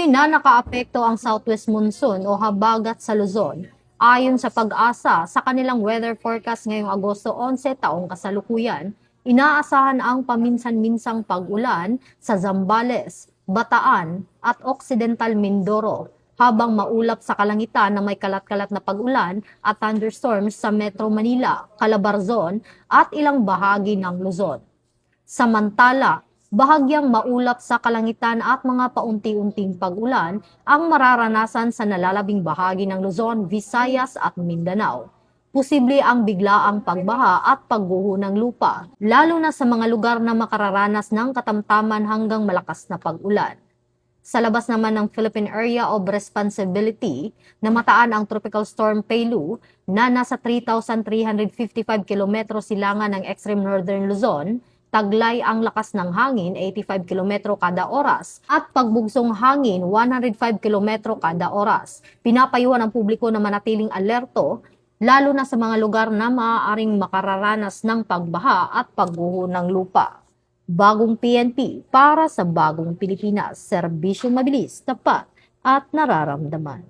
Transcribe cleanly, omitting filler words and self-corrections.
Patuloy na nakaapekto ang southwest monsoon o habagat sa Luzon. Ayon sa Pag-asa, sa kanilang weather forecast ngayong Agosto 11 taong kasalukuyan, inaasahan ang paminsan-minsang pag-ulan sa Zambales, Bataan at Occidental Mindoro, habang maulap sa kalangitan na may kalat-kalat na pag-ulan at thunderstorms sa Metro Manila, Calabarzon at ilang bahagi ng Luzon. Samantala, bahagyang maulap sa kalangitan at mga paunti-unting pag-ulan ang mararanasan sa nalalabing bahagi ng Luzon, Visayas at Mindanao. Posible ang biglaang pagbaha at pagguho ng lupa, lalo na sa mga lugar na makararanas ng katamtaman hanggang malakas na pag-ulan. Sa labas naman ng Philippine Area of Responsibility, namataan ang Tropical Storm Pelu na nasa 3,355 km silangan ng extreme northern Luzon. Taglay ang lakas ng hangin 85 km kada oras at pagbugsong hangin 105 km kada oras. Pinapayuhan ang publiko na manatiling alerto lalo na sa mga lugar na maaaring makararanas ng pagbaha at pagguho ng lupa. Bagong PNP para sa bagong Pilipinas, serbisyong mabilis, tapat at nararamdaman.